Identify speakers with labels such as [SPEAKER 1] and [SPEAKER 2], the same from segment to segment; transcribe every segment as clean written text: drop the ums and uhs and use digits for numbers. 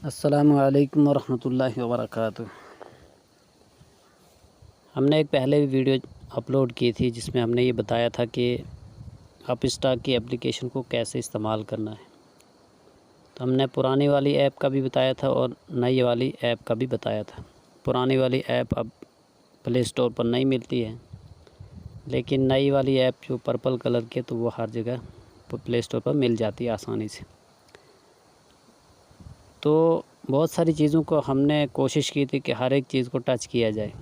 [SPEAKER 1] अस्सलामु अलैकुम वरहमतुल्लाहि वबरकातुहू। हमने एक पहले भी वीडियो अपलोड की थी जिसमें हमने ये बताया था कि अपस्टॉक की एप्लीकेशन को कैसे इस्तेमाल करना है। तो हमने पुरानी वाली ऐप का भी बताया था और नई वाली ऐप का भी बताया था। पुरानी वाली ऐप अब प्ले स्टोर पर नहीं मिलती है, लेकिन नई वाली ऐप जो पर्पल कलर की तो वो हर जगह प्ले स्टोर पर मिल जाती है आसानी से। तो बहुत सारी चीज़ों को हमने कोशिश की थी कि हर एक चीज़ को टच किया जाए,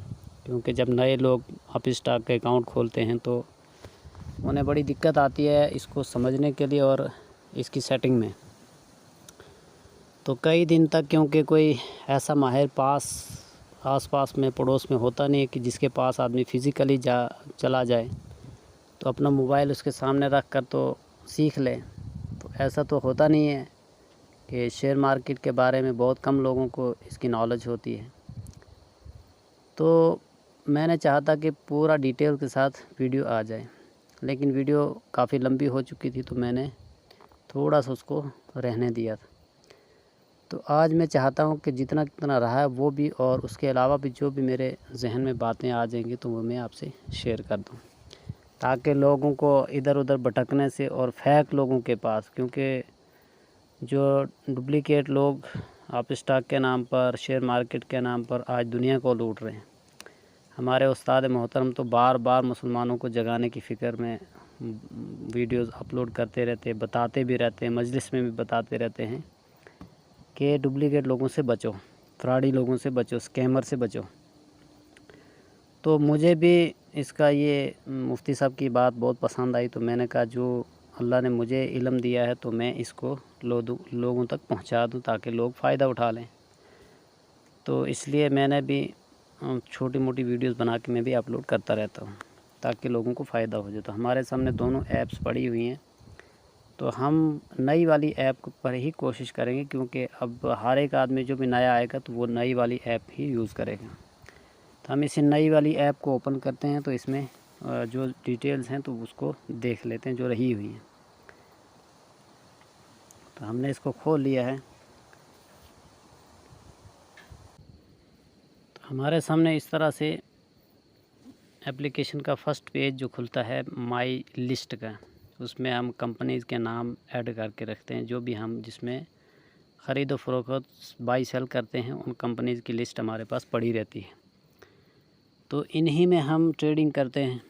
[SPEAKER 1] क्योंकि जब नए लोग अपस्टॉक का अकाउंट खोलते हैं तो उन्हें बड़ी दिक्कत आती है इसको समझने के लिए और इसकी सेटिंग में। तो कई दिन तक क्योंकि कोई ऐसा माहिर आस-पास में पड़ोस में होता नहीं है कि जिसके पास आदमी फ़िज़िकली चला जाए तो अपना मोबाइल उसके सामने रख कर तो सीख ले। तो ऐसा तो होता नहीं है कि शेयर मार्केट के बारे में बहुत कम लोगों को इसकी नॉलेज होती है। तो मैंने चाहा था कि पूरा डिटेल के साथ वीडियो आ जाए, लेकिन वीडियो काफ़ी लंबी हो चुकी थी तो मैंने थोड़ा सा उसको रहने दिया था। तो आज मैं चाहता हूँ कि जितना कितना रहा है वो भी और उसके अलावा भी जो भी मेरे जहन में बातें आ जाएंगी तो वो मैं आपसे शेयर कर दूँ, ताकि लोगों को इधर उधर भटकने से और फेक लोगों के पास, क्योंकि जो डुप्लिकेट लोग अपस्टॉक के नाम पर शेयर मार्केट के नाम पर आज दुनिया को लूट रहे हैं। हमारे उस्ताद मोहतरम तो बार बार मुसलमानों को जगाने की फ़िक्र में वीडियोस अपलोड करते रहते, बताते भी रहते हैं, मजलिस में भी बताते रहते हैं कि डुप्लिकेट लोगों से बचो, फ्रॉडी लोगों से बचो, स्कैमर से बचो। तो मुझे भी इसका ये मुफ्ती साहब की बात बहुत पसंद आई, तो मैंने कहा जो अल्लाह ने मुझे इल्म दिया है तो मैं इसको लोगों तक पहुंचा दूं ताकि लोग फ़ायदा उठा लें। तो इसलिए मैंने भी छोटी मोटी वीडियोस बना के मैं भी अपलोड करता रहता हूं ताकि लोगों को फ़ायदा हो जाए। तो हमारे सामने दोनों ऐप्स पड़ी हुई हैं, तो हम नई वाली ऐप पर ही कोशिश करेंगे, क्योंकि अब हर एक आदमी जो भी नया आएगा तो वो नई वाली ऐप ही यूज़ करेगा। तो हम इसे नई वाली ऐप को ओपन करते हैं तो इसमें जो डिटेल्स हैं तो उसको देख लेते हैं जो रही हुई हैं। तो हमने इसको खोल लिया है। तो हमारे सामने इस तरह से एप्लीकेशन का फ़र्स्ट पेज जो खुलता है माई लिस्ट का, उसमें हम कंपनीज़ के नाम ऐड करके रखते हैं, जो भी हम जिसमें ख़रीदो फ़रोख्त बाई सेल करते हैं उन कंपनीज़ की लिस्ट हमारे पास पड़ी रहती है। तो इन्हीं में हम ट्रेडिंग करते हैं।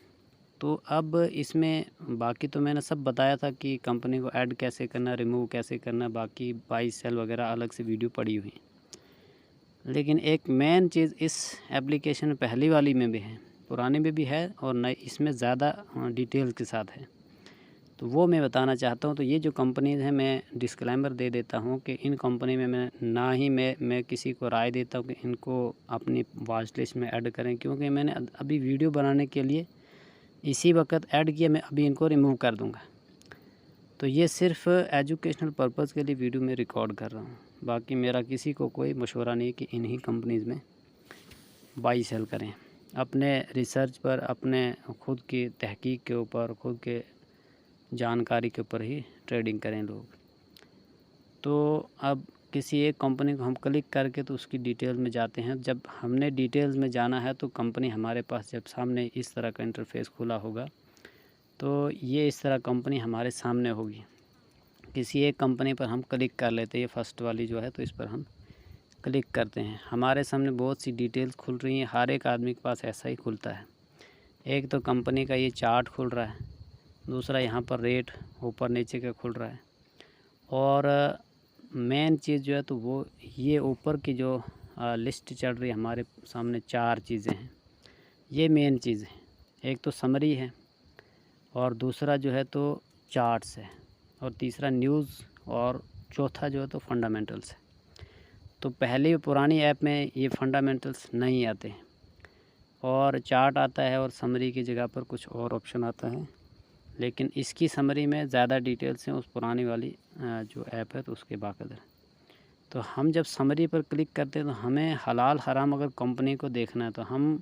[SPEAKER 1] तो अब इसमें बाकी तो मैंने सब बताया था कि कंपनी को ऐड कैसे करना, रिमूव कैसे करना, बाकी बाई सेल वगैरह अलग से वीडियो पड़ी हुई। लेकिन एक मेन चीज़ इस एप्लीकेशन में पहली वाली में भी है, पुराने में भी है और नई इसमें ज़्यादा डिटेल के साथ है, तो वो मैं बताना चाहता हूँ। तो ये जो कंपनीज़ हैं मैं डिस्क्लेमर दे देता हूँ कि इन कंपनी में मैं किसी को राय देता हूँ कि इनको अपनी वॉच लिस्ट में ऐड करें, क्योंकि मैंने अभी वीडियो बनाने के लिए इसी वक्त ऐड किया, मैं अभी इनको रिमूव कर दूँगा। तो ये सिर्फ एजुकेशनल पर्पज़ के लिए वीडियो में रिकॉर्ड कर रहा हूँ, बाकी मेरा किसी को कोई मशवरा नहीं कि इन्हीं कंपनीज़ में बाई सेल करें। अपने रिसर्च पर, अपने खुद की तहकीक के ऊपर, खुद के जानकारी के ऊपर ही ट्रेडिंग करें लोग। तो अब किसी एक कंपनी को हम क्लिक करके तो उसकी डिटेल में जाते हैं। जब हमने डिटेल्स में जाना है तो कंपनी हमारे पास जब सामने इस तरह का इंटरफेस खुला होगा तो ये इस तरह कंपनी हमारे सामने होगी। किसी एक कंपनी पर हम क्लिक कर लेते हैं, ये फर्स्ट वाली जो है, तो इस पर हम क्लिक करते हैं। हमारे सामने बहुत सी डिटेल्स खुल रही हैं, हर एक आदमी के पास ऐसा ही खुलता है। एक तो कंपनी का ये चार्ट खुल रहा है, दूसरा यहाँ पर रेट ऊपर नीचे का खुल रहा है, और मेन चीज़ जो है तो वो ये ऊपर की जो लिस्ट चल रही है हमारे सामने, 4 चीज़ें हैं। ये मेन चीज़ है, एक तो समरी है, और दूसरा जो है तो चार्ट्स है, और तीसरा न्यूज़, और चौथा जो है तो फंडामेंटल्स है। तो पहले पुरानी ऐप में ये फंडामेंटल्स नहीं आते और चार्ट आता है, और समरी की जगह पर कुछ और ऑप्शन आता है, लेकिन इसकी समरी में ज़्यादा डिटेल्स हैं उस पुरानी वाली जो ऐप है तो उसके बाकायदा। तो हम जब समरी पर क्लिक करते हैं तो हमें हलाल हराम अगर कंपनी को देखना है तो हम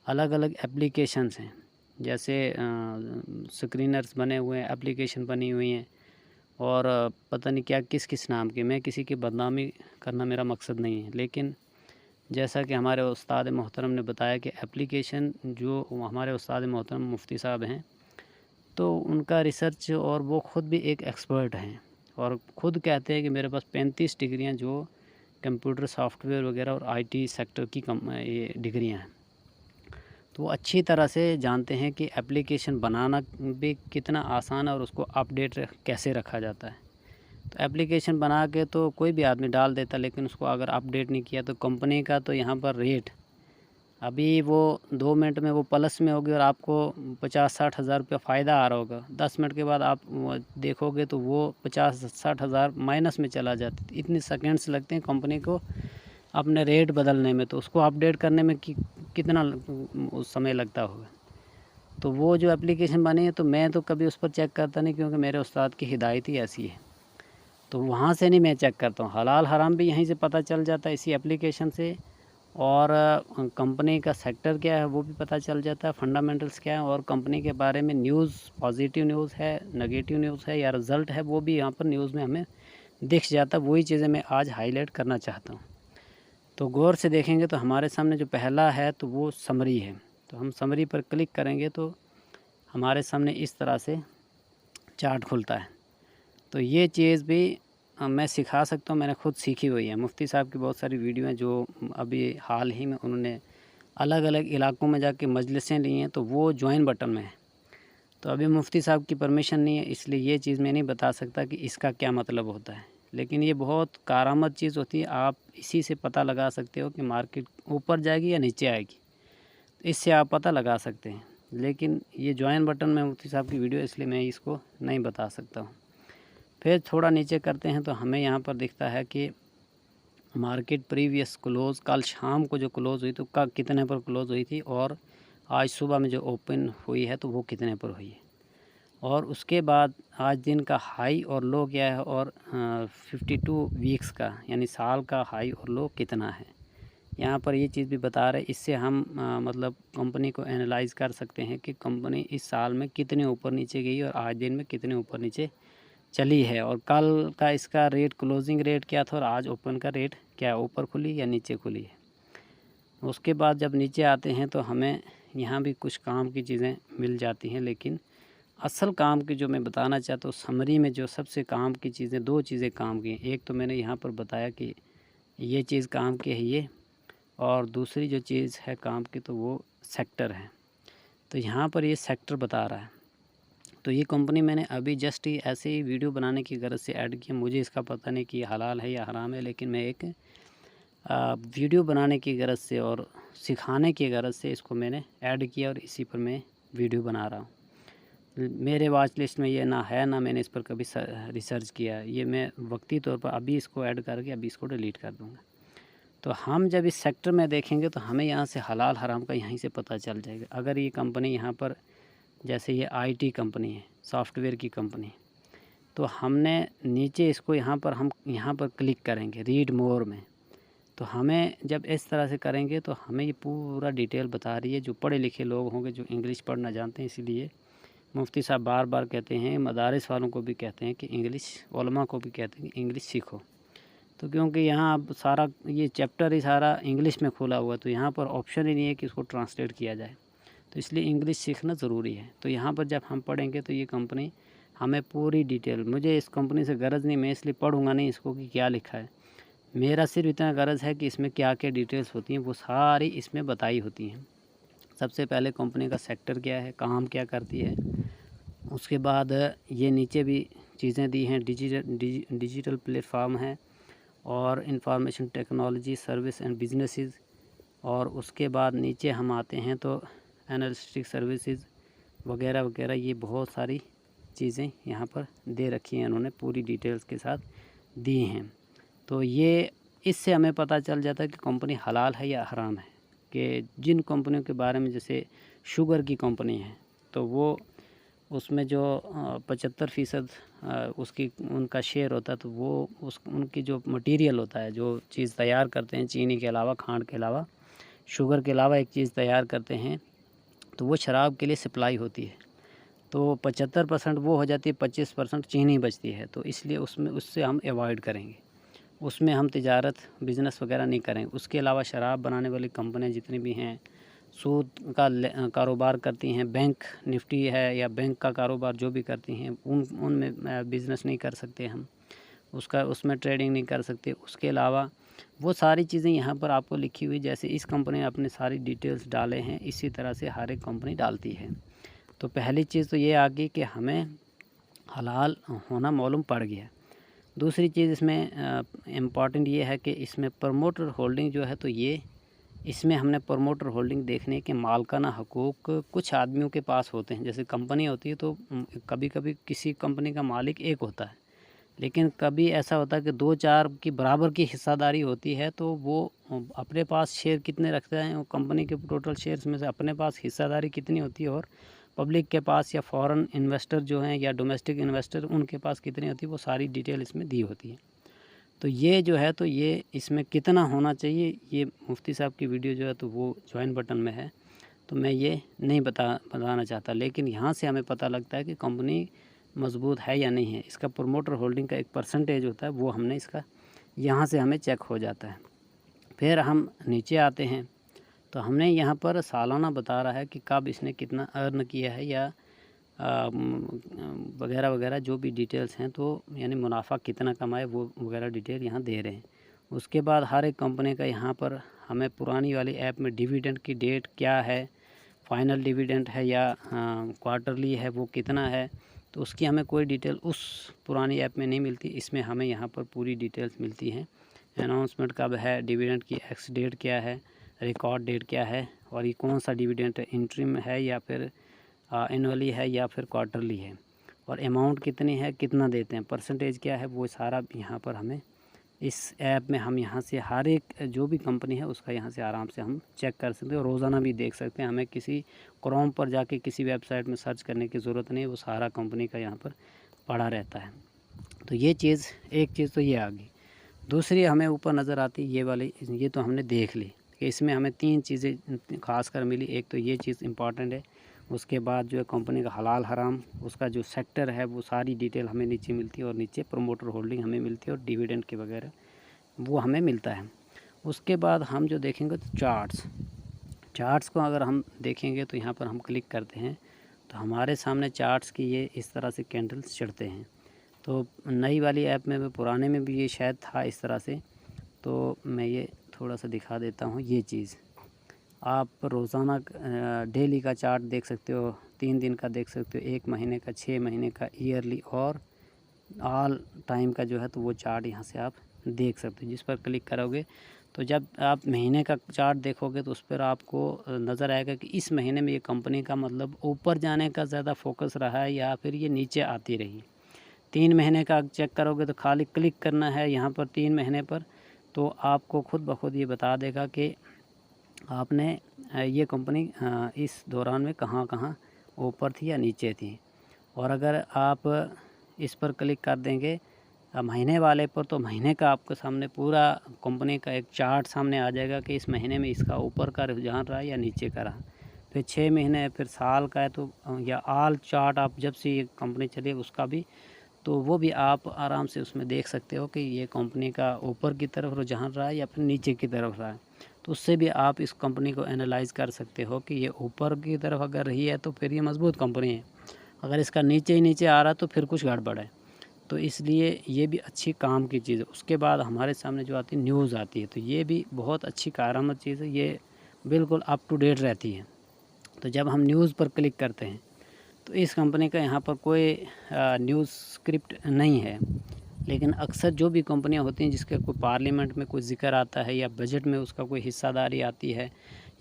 [SPEAKER 1] अलग अलग एप्लीकेशंस हैं, जैसे स्क्रीनर्स बने हुए हैं, एप्लीकेशन बनी हुई हैं, और पता नहीं क्या किस किस नाम की। मैं किसी की बदनामी करना मेरा मकसद नहीं है, लेकिन जैसा कि हमारे उस्ताद मोहतरम ने बताया कि एप्लीकेशन जो हमारे उस्ताद मोहतरम मुफ्ती साहब हैं, तो उनका रिसर्च और वो ख़ुद भी एक एक्सपर्ट हैं और ख़ुद कहते हैं कि मेरे पास 35 डिग्रियाँ जो कंप्यूटर सॉफ्टवेयर वगैरह और आईटी सेक्टर की ये डिग्रियाँ हैं। तो वो अच्छी तरह से जानते हैं कि एप्लीकेशन बनाना भी कितना आसान है और उसको अपडेट कैसे रखा जाता है। तो एप्लीकेशन बना के तो कोई भी आदमी डाल देता, लेकिन उसको अगर अपडेट नहीं किया तो कंपनी का तो यहाँ पर रेट अभी वो 2 मिनट में वो प्लस में होगी और आपको 50-60 हज़ार रुपया फ़ायदा आ रहा होगा। 10 मिनट के बाद आप देखोगे तो वो 50-60 हज़ार माइनस में चला जाता है। इतने सेकेंड्स लगते हैं कंपनी को अपने रेट बदलने में, तो उसको अपडेट करने में कितना उस समय लगता होगा। तो वो जो एप्लीकेशन बनी है तो मैं तो कभी उस पर चेक करता नहीं, क्योंकि मेरे उस्ताद की हिदायत ही ऐसी है। तो वहाँ से नहीं मैं चेक करता हूँ। हलाल हराम भी यहीं से पता चल जाता है इसी एप्लीकेशन से, और कंपनी का सेक्टर क्या है वो भी पता चल जाता है, फंडामेंटल्स क्या है, और कंपनी के बारे में न्यूज़, पॉजिटिव न्यूज़ है, नेगेटिव न्यूज़ है या रिज़ल्ट है, वो भी यहाँ पर न्यूज़ में हमें दिख जाता है। वही चीज़ें मैं आज हाईलाइट करना चाहता हूँ। तो गौर से देखेंगे तो हमारे सामने जो पहला है तो वो समरी है। तो हम समरी पर क्लिक करेंगे तो हमारे सामने इस तरह से चार्ट खुलता है। तो ये चीज़ भी मैं सिखा सकता हूँ, मैंने खुद सीखी हुई है। मुफ्ती साहब की बहुत सारी वीडियो हैं जो अभी हाल ही में उन्होंने अलग अलग इलाकों में जाके मजलिसें ली हैं, तो वो ज्वाइन बटन में है। तो अभी मुफ्ती साहब की परमिशन नहीं है, इसलिए ये चीज़ मैं नहीं बता सकता कि इसका क्या मतलब होता है, लेकिन ये बहुत कारामद चीज़ होती है। आप इसी से पता लगा सकते हो कि मार्केट ऊपर जाएगी या नीचे आएगी, तो इससे आप पता लगा सकते हैं। लेकिन ये ज्वाइन बटन में मुफ्ती साहब की वीडियो, इसलिए मैं इसको नहीं बता सकता हूँ। फिर थोड़ा नीचे करते हैं तो हमें यहाँ पर दिखता है कि मार्केट प्रीवियस क्लोज़, कल शाम को जो क्लोज़ हुई तो कब कितने पर क्लोज़ हुई थी, और आज सुबह में जो ओपन हुई है तो वो कितने पर हुई है, और उसके बाद आज दिन का हाई और लो क्या है, और 52 वीक्स का यानी साल का हाई और लो कितना है, यहाँ पर ये चीज़ भी बता रहे। इससे हम मतलब कंपनी को एनालाइज़ कर सकते हैं कि कंपनी इस साल में कितने ऊपर नीचे गई और आज दिन में कितने ऊपर नीचे चली है, और कल का इसका रेट, क्लोजिंग रेट क्या था और आज ओपन का रेट क्या, ऊपर खुली या नीचे खुली है। उसके बाद जब नीचे आते हैं तो हमें यहाँ भी कुछ काम की चीज़ें मिल जाती हैं, लेकिन असल काम की जो मैं बताना चाहता हूँ, समरी में जो सबसे काम की चीज़ें, 2 चीज़ें काम की हैं। एक तो मैंने यहाँ पर बताया कि ये चीज़ काम की है ये, और दूसरी जो चीज़ है काम की तो वो सेक्टर है। तो यहाँ पर ये सेक्टर बता रहा है। तो ये कंपनी मैंने अभी जस्ट ही ऐसे ही वीडियो बनाने की गरज से ऐड किया। मुझे इसका पता नहीं कि हलाल है या हराम है, लेकिन मैं एक वीडियो बनाने की गरज से और सिखाने की गरज से इसको मैंने ऐड किया, और इसी पर मैं वीडियो बना रहा हूँ। मेरे वॉच लिस्ट में ये ना है, ना मैंने इस पर कभी रिसर्च किया। ये मैं वक्ती तौर पर अभी इसको ऐड करके अभी इसको डिलीट कर दूँगा। तो हम जब इस सेक्टर में देखेंगे तो हमें यहाँ से हलाल हराम का यहीं से पता चल जाएगा। अगर ये कंपनी यहाँ पर, जैसे ये आईटी कंपनी है, सॉफ्टवेयर की कंपनी, तो हमने नीचे इसको हम यहाँ पर क्लिक करेंगे रीड मोर में, तो हमें जब इस तरह से करेंगे तो हमें ये पूरा डिटेल बता रही है। जो पढ़े लिखे लोग होंगे, जो इंग्लिश पढ़ना जानते हैं, इसीलिए मुफ्ती साहब बार बार कहते हैं, मदारिस वालों को भी कहते हैं कि इंग्लिश, उलमा को भी कहते हैं कि इंग्लिश सीखो। तो क्योंकि यहाँ अब सारा ये चैप्टर ही सारा इंग्लिश में खोला हुआ है, तो यहाँ पर ऑप्शन ही नहीं है कि इसको ट्रांसलेट किया जाए, तो इसलिए इंग्लिश सीखना ज़रूरी है। तो यहाँ पर जब हम पढ़ेंगे तो ये कंपनी हमें पूरी डिटेल, मुझे इस कंपनी से गरज नहीं, मैं इसलिए पढ़ूँगा नहीं इसको कि क्या लिखा है। मेरा सिर्फ इतना गरज है कि इसमें क्या क्या डिटेल्स होती हैं वो सारी इसमें बताई होती हैं। सबसे पहले कंपनी का सेक्टर क्या है, काम क्या करती है, उसके बाद ये नीचे भी चीज़ें दी हैं, डिजिटल प्लेटफॉर्म है, और information technology, service and businesses, और उसके बाद नीचे हम आते हैं तो एनालिस्टिक सर्विसेज वगैरह वगैरह, ये बहुत सारी चीज़ें यहाँ पर दे रखी हैं, उन्होंने पूरी डिटेल्स के साथ दी हैं। तो ये इससे हमें पता चल जाता है कि कंपनी हलाल है या हराम है। कि जिन कंपनियों के बारे में, जैसे शुगर की कंपनी है, तो वो उसमें जो 75% उसकी उनका शेयर होता है, तो वो उनकी जो मटेरियल होता है, जो चीज़ तैयार करते हैं, चीनी के अलावा, खांड के अलावा, शुगर के अलावा एक चीज़ तैयार करते हैं, तो वो शराब के लिए सप्लाई होती है। तो 75% वो हो जाती है, 25% चीनी बचती है। तो इसलिए उससे हम अवॉइड करेंगे, उसमें हम तिजारत बिज़नेस वगैरह नहीं करेंगे। उसके अलावा शराब बनाने वाली कंपनियाँ जितनी भी हैं, सूद का कारोबार करती हैं, बैंक निफ्टी है या बैंक का कारोबार जो भी करती हैं, उनमें बिज़नेस नहीं कर सकते हम, उसमें ट्रेडिंग नहीं कर सकते। उसके अलावा वो सारी चीज़ें यहाँ पर आपको लिखी हुई, जैसे इस कंपनी ने अपने सारी डिटेल्स डाले हैं, इसी तरह से हर एक कंपनी डालती है। तो पहली चीज़ तो ये आ गई कि हमें हलाल होना मालूम पड़ गया। दूसरी चीज़ इसमें इम्पॉर्टेंट ये है कि इसमें प्रमोटर होल्डिंग जो है, तो ये इसमें हमने प्रमोटर होल्डिंग देखने के मालकाना हकूक़ कुछ आदमियों के पास होते हैं। जैसे कंपनी होती है तो कभी कभी किसी कंपनी का मालिक एक होता है, लेकिन कभी ऐसा होता है कि 2-4 की बराबर की हिस्सादारी होती है। तो वो अपने पास शेयर कितने रखते हैं, वो कंपनी के टोटल शेयर्स में से अपने पास हिस्सादारी कितनी होती है, और पब्लिक के पास या फॉरेन इन्वेस्टर जो हैं या डोमेस्टिक इन्वेस्टर उनके पास कितनी होती है, वो सारी डिटेल इसमें दी होती है। तो ये जो है, तो ये इसमें कितना होना चाहिए, ये मुफ्ती साहब की वीडियो जो है तो वो ज्वाइन बटन में है, तो मैं ये नहीं बताना चाहता। लेकिन यहाँ से हमें पता लगता है कि कंपनी मजबूत है या नहीं है। इसका प्रमोटर होल्डिंग का एक परसेंटेज होता है, वो हमने इसका यहाँ से हमें चेक हो जाता है। फिर हम नीचे आते हैं, तो हमने यहाँ पर सालाना बता रहा है कि कब इसने कितना अर्न किया है या वगैरह वगैरह जो भी डिटेल्स हैं, तो यानी मुनाफा कितना कमाए वो वगैरह डिटेल यहाँ दे रहे हैं। उसके बाद हर एक कंपनी का यहाँ पर हमें पुरानी वाली ऐप में डिविडेंड की डेट क्या है, फाइनल डिविडेंड है या क्वार्टरली है, वो कितना है, तो उसकी हमें कोई डिटेल उस पुरानी ऐप में नहीं मिलती। इसमें हमें यहाँ पर पूरी डिटेल्स मिलती हैं। अनाउंसमेंट कब है, डिविडेंड की एक्स डेट क्या है, रिकॉर्ड डेट क्या है, और ये कौन सा डिविडेंड है, इंट्रीम है या फिर एनुअली है या फिर क्वार्टरली है, और अमाउंट कितनी है, कितना देते हैं, परसेंटेज क्या है, वो सारा यहाँ पर हमें इस ऐप में हम यहाँ से हर एक जो भी कंपनी है उसका यहाँ से आराम से हम चेक कर सकते हैं, और रोज़ाना भी देख सकते हैं। हमें किसी क्रोम पर जाके किसी वेबसाइट में सर्च करने की ज़रूरत नहीं है, वो सारा कंपनी का यहाँ पर पड़ा रहता है। तो ये चीज़, एक चीज़ तो ये आ गई। दूसरी हमें ऊपर नज़र आती ये वाली, ये तो हमने देख ली कि इसमें हमें 3 चीज़ें खास कर मिली। एक तो ये चीज़ इम्पॉर्टेंट है, उसके बाद जो है कंपनी का हलाल हराम, उसका जो सेक्टर है वो सारी डिटेल हमें नीचे मिलती है, और नीचे प्रमोटर होल्डिंग हमें मिलती है, और डिविडेंड के वगैरह वो हमें मिलता है। उसके बाद हम जो देखेंगे तो चार्ट्स को अगर हम देखेंगे तो यहाँ पर हम क्लिक करते हैं तो हमारे सामने चार्ट्स की ये इस तरह से कैंडल्स चढ़ते हैं। तो नई वाली ऐप में, पुराने में भी ये शायद था इस तरह से। तो मैं ये थोड़ा सा दिखा देता हूँ। ये चीज़ आप रोज़ाना डेली का चार्ट देख सकते हो, 3 दिन का देख सकते हो, 1 महीने का, 6 महीने का, ईयरली और ऑल टाइम का जो है तो वो चार्ट यहाँ से आप देख सकते हो। जिस पर क्लिक करोगे तो जब आप महीने का चार्ट देखोगे तो उस पर आपको नज़र आएगा कि इस महीने में ये कंपनी का मतलब ऊपर जाने का ज़्यादा फोकस रहा है या फिर ये नीचे आती रही। 3 महीने का चेक करोगे तो खाली क्लिक करना है यहाँ पर 3 महीने पर, तो आपको खुद ब खुद ये बता देगा कि आपने ये कंपनी इस दौरान में कहाँ ऊपर थी या नीचे थी। और अगर आप इस पर क्लिक कर देंगे महीने वाले पर, तो महीने का आपके सामने पूरा कंपनी का एक चार्ट सामने आ जाएगा कि इस महीने में इसका ऊपर का रुझान रहा या नीचे का रहा। फिर 6 महीने, फिर साल का है तो या ऑल चार्ट आप जब से ये कंपनी चली उसका भी, तो वो भी आप आराम से उसमें देख सकते हो कि ये कंपनी का ऊपर की तरफ रुझान रहा है या फिर नीचे की तरफ रहा है। तो उससे भी आप इस कंपनी को एनालाइज़ कर सकते हो कि ये ऊपर की तरफ अगर रही है तो फिर ये मजबूत कंपनी है, अगर इसका नीचे ही नीचे आ रहा तो फिर कुछ गड़बड़ है। तो इसलिए ये भी अच्छी काम की चीज़ है। उसके बाद हमारे सामने जो आती है न्यूज़ आती है, तो ये भी बहुत अच्छी कारआमद चीज़ है, ये बिल्कुल अप टू डेट रहती है। तो जब हम न्यूज़ पर क्लिक करते हैं तो इस कंपनी का यहाँ पर कोई न्यूज़ स्क्रिप्ट नहीं है, लेकिन अक्सर जो भी कंपनियाँ होती हैं जिसके कोई पार्लियामेंट में कोई ज़िक्र आता है या बजट में उसका कोई हिस्सादारी आती है,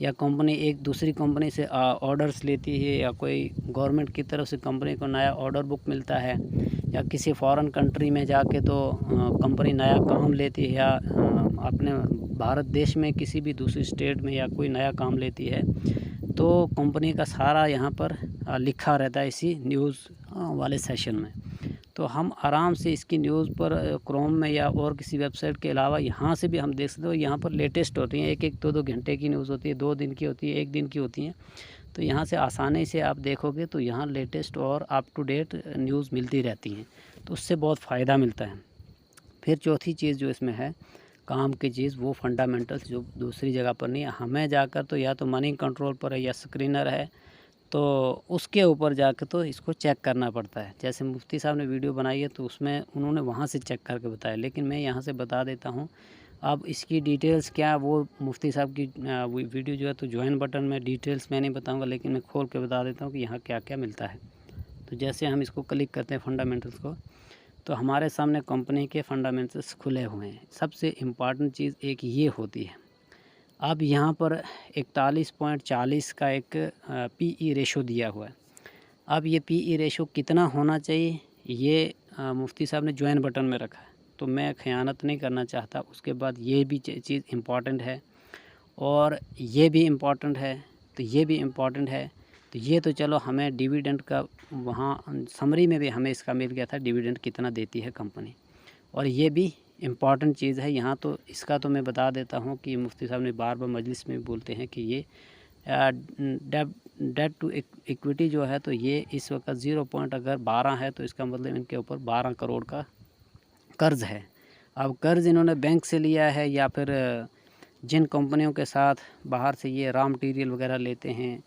[SPEAKER 1] या कंपनी एक दूसरी कंपनी से ऑर्डर्स लेती है, या कोई गवर्नमेंट की तरफ से कंपनी को नया ऑर्डर बुक मिलता है, या किसी फॉरेन कंट्री में जाके तो कंपनी नया काम लेती है, या अपने भारत देश में किसी भी दूसरी स्टेट में या कोई नया काम लेती है, तो कंपनी का सारा यहाँ पर लिखा रहता है इसी न्यूज़ वाले सेशन में। तो हम आराम से इसकी न्यूज़ पर क्रोम में या और किसी वेबसाइट के अलावा यहाँ से भी हम देख सकते हो। यहाँ पर लेटेस्ट होती हैं, 1-1, 2-2 घंटे की न्यूज़ होती है, 2 दिन की होती है, 1 दिन की होती हैं। तो यहाँ से आसानी से आप देखोगे तो यहाँ लेटेस्ट और अप टू डेट न्यूज़ मिलती रहती हैं, तो उससे बहुत फ़ायदा मिलता है। फिर चौथी चीज़ जो इसमें है काम की चीज़, वो फंडामेंटल्स जो दूसरी जगह पर नहीं है। हमें जाकर तो या तो मनी कंट्रोल पर है या स्क्रीनर है, तो उसके ऊपर जाकर तो इसको चेक करना पड़ता है। जैसे मुफ्ती साहब ने वीडियो बनाई है तो उसमें उन्होंने वहाँ से चेक करके बताया, लेकिन मैं यहाँ से बता देता हूँ। अब इसकी डिटेल्स क्या, वो मुफ्ती साहब की वीडियो जो है तो ज्वाइन बटन में डिटेल्स मैं नहीं बताऊँगा, लेकिन मैं खोल के बता देता हूँ कि यहाँ क्या क्या मिलता है। तो जैसे हम इसको क्लिक करते हैं फंडामेंटल्स को, तो हमारे सामने कंपनी के फंडामेंटल्स खुले हुए हैं। सबसे इम्पॉर्टेंट चीज़ एक ये होती है, अब यहाँ पर 41.40 का एक पीई रेशो दिया हुआ है। अब ये पीई रेशो कितना होना चाहिए, ये मुफ्ती साहब ने ज्वाइन बटन में रखा है, तो मैं ख़यानत नहीं करना चाहता। उसके बाद ये भी चीज़ इम्पॉर्टेंट है और ये भी इम्पॉर्टेंट है, तो ये भी इम्पॉर्टेंट है। तो ये तो चलो हमें डिविडेंड का वहाँ समरी में भी हमें इसका मिल गया था, डिविडेंड कितना देती है कंपनी, और ये भी इम्पॉर्टेंट चीज़ है। यहाँ तो इसका तो मैं बता देता हूँ कि मुफ्ती साहब ने बार बार मजलिस में भी बोलते हैं कि ये डेट टू इक्विटी जो है तो ये इस वक्त 0.12 है, तो इसका मतलब इनके ऊपर 12 करोड़ का कर्ज़ है। अब कर्ज़ इन्होंने बैंक से लिया है या फिर जिन कंपनियों के साथ बाहर से ये रॉ मटेरियल वगैरह लेते हैं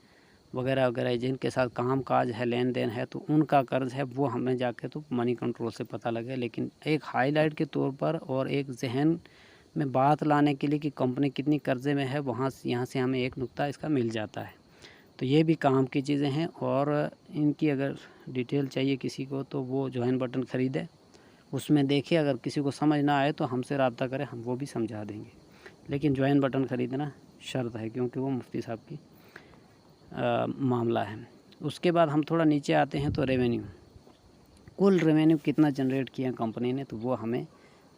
[SPEAKER 1] वगैरह वगैरह, जिनके साथ काम काज है, लेन देन है, तो उनका कर्ज़ है, वो हमें जाके तो मनी कंट्रोल से पता लगे। लेकिन एक हाईलाइट के तौर पर और एक जहन में बात लाने के लिए कि कंपनी कितनी कर्ज़े में है, वहाँ से यहाँ से हमें एक नुक्ता इसका मिल जाता है। तो ये भी काम की चीज़ें हैं, और इनकी अगर डिटेल चाहिए किसी को तो वो ज्वाइन बटन ख़रीदे, उसमें देखिए। अगर किसी को समझ ना आए तो हमसे रब्ता करें, हम वो भी समझा देंगे। लेकिन ज्वाइन बटन ख़रीदना शर्त है, क्योंकि वो मुफ्ती साहब की मामला है। उसके बाद हम थोड़ा नीचे आते हैं तो रेवेन्यू, कुल रेवेन्यू कितना जनरेट किया कंपनी ने, तो वो हमें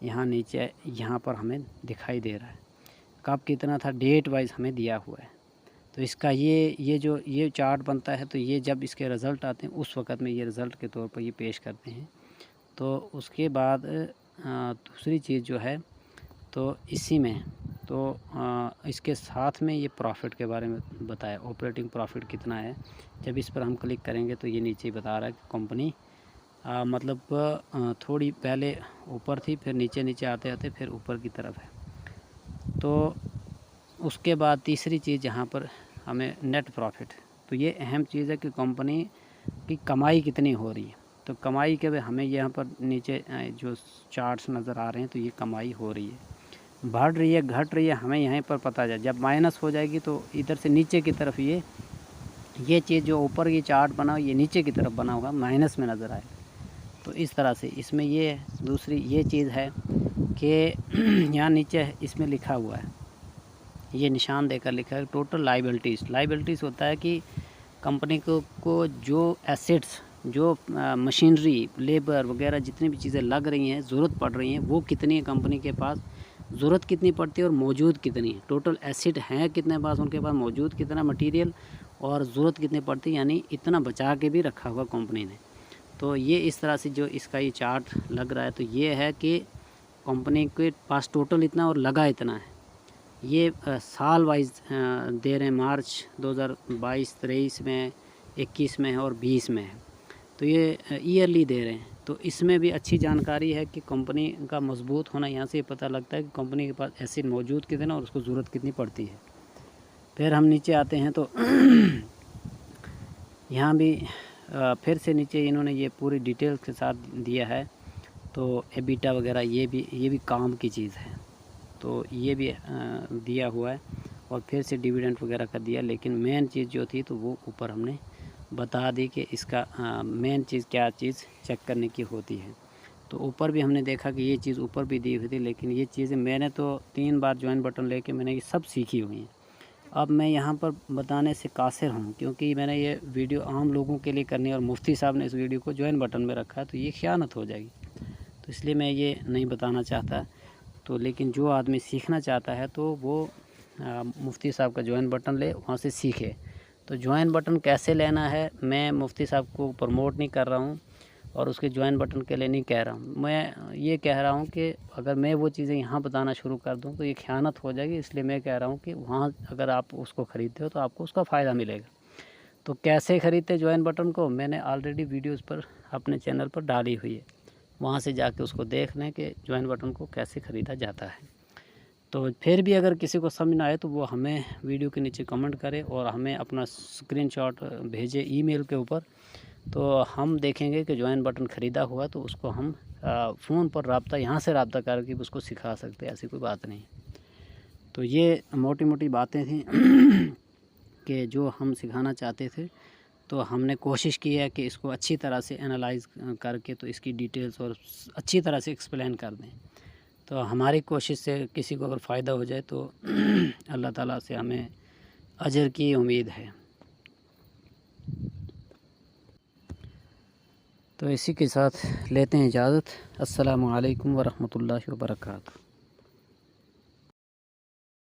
[SPEAKER 1] यहाँ नीचे यहाँ पर हमें दिखाई दे रहा है। कब कितना था डेट वाइज हमें दिया हुआ है। तो इसका ये जो ये चार्ट बनता है, तो ये जब इसके रिज़ल्ट आते हैं उस वक़्त में ये रिज़ल्ट के तौर पर ये पेश करते हैं। तो उसके बाद दूसरी चीज़ जो है तो इसी में तो इसके साथ में ये प्रॉफिट के बारे में बताया, ऑपरेटिंग प्रॉफिट कितना है। जब इस पर हम क्लिक करेंगे तो ये नीचे बता रहा है कि कंपनी मतलब थोड़ी पहले ऊपर थी, फिर नीचे नीचे आते आते फिर ऊपर की तरफ है। तो उसके बाद तीसरी चीज़ यहाँ पर हमें नेट प्रॉफिट, तो ये अहम चीज़ है कि कंपनी की कमाई कितनी हो रही है। तो कमाई के हमें यहाँ पर नीचे जो चार्ट्स नज़र आ रहे हैं, तो ये कमाई हो रही है, बढ़ रही है, घट रही है, हमें यहीं पर पता चल। जब माइनस हो जाएगी तो इधर से नीचे की तरफ ये चीज़ जो ऊपर ये चार्ट बना ये नीचे की तरफ बना होगा, माइनस में नज़र आए। तो इस तरह से इसमें ये दूसरी ये चीज़ है कि यहाँ नीचे इसमें लिखा हुआ है, ये निशान देकर लिखा है टोटल लाइबिलिटीज़ होता है कि कंपनी को जो एसेट्स, जो मशीनरी, लेबर वगैरह जितनी भी चीज़ें लग रही हैं, ज़रूरत पड़ रही हैं, वो कितनी है कंपनी के पास, ज़रूरत कितनी पड़ती है और मौजूद कितनी है। टोटल एसेट हैं कितने पास, उनके पास मौजूद कितना मटेरियल और ज़रूरत कितनी पड़ती है, यानी इतना बचा के भी रखा हुआ कंपनी ने। तो ये इस तरह से जो इसका ये चार्ट लग रहा है, तो ये है कि कंपनी के पास टोटल इतना और लगा इतना है। ये साल वाइज दे रहे हैं, मार्च 2022, 23 में, 21 में है और 20 में है। तो ये ईयरली दे रहे हैं। तो इसमें भी अच्छी जानकारी है कि कंपनी का मजबूत होना, यहाँ से पता लगता है कि कंपनी के पास एसेट मौजूद कितना और उसको ज़रूरत कितनी पड़ती है। फिर हम नीचे आते हैं तो यहाँ भी फिर से नीचे इन्होंने ये पूरी डिटेल्स के साथ दिया है। तो एबिटा वगैरह ये भी काम की चीज़ है, तो ये भी दिया हुआ है, और फिर से डिविडेंड वगैरह का दिया। लेकिन मेन चीज़ जो थी तो वो ऊपर हमने बता दी कि इसका मेन चीज़ क्या चीज़ चेक करने की होती है। तो ऊपर भी हमने देखा कि ये चीज़ ऊपर भी दी हुई थी, लेकिन ये चीज़ें मैंने तो 3 बार ज्वाइन बटन लेके मैंने ये सब सीखी हुई हैं। अब मैं यहाँ पर बताने से कासिर हूँ, क्योंकि मैंने ये वीडियो आम लोगों के लिए करनी है और मुफ्ती साहब ने इस वीडियो को ज्वाइन बटन में रखा है, तो ये ख़यानत हो जाएगी, तो इसलिए मैं ये नहीं बताना चाहता। तो लेकिन जो आदमी सीखना चाहता है तो वो मुफ्ती साहब का ज्वाइन बटन ले, वहाँ से सीखे। तो ज्वाइन बटन कैसे लेना है, मैं मुफ्ती साहब को प्रमोट नहीं कर रहा हूँ और उसके ज्वाइन बटन के लिए नहीं कह रहा हूँ। मैं ये कह रहा हूँ कि अगर मैं वो चीज़ें यहाँ बताना शुरू कर दूँ तो ये ख़यानत हो जाएगी, इसलिए मैं कह रहा हूँ कि वहाँ अगर आप उसको ख़रीदते हो तो आपको उसका फ़ायदा मिलेगा। तो कैसे ख़रीदते ज्वाइन बटन को मैंने ऑलरेडी वीडियोज़ पर अपने चैनल पर डाली हुई है, वहाँ से जाके उसको देख लें कि ज्वाइन बटन को कैसे ख़रीदा जाता है। तो फिर भी अगर किसी को समझ ना आए तो वो हमें वीडियो के नीचे कमेंट करे और हमें अपना स्क्रीनशॉट भेजे ईमेल के ऊपर, तो हम देखेंगे कि ज्वाइन बटन ख़रीदा हुआ तो उसको हम फ़ोन पर रब्ता यहाँ से रब्ता करके उसको सिखा सकते हैं, ऐसी कोई बात नहीं। तो ये मोटी मोटी बातें थी कि जो हम सिखाना चाहते थे, तो हमने कोशिश की है कि इसको अच्छी तरह से एनालाइज़ करके तो इसकी डिटेल्स और अच्छी तरह से एक्सप्लेन कर दें। तो हमारी कोशिश से किसी को अगर फ़ायदा हो जाए तो अल्लाह ताला से हमें अजर की उम्मीद है। तो इसी के साथ लेते हैं इजाज़त। अस्सलामु अलैकुम वरहमतुल्लाहि वबरकातुहू।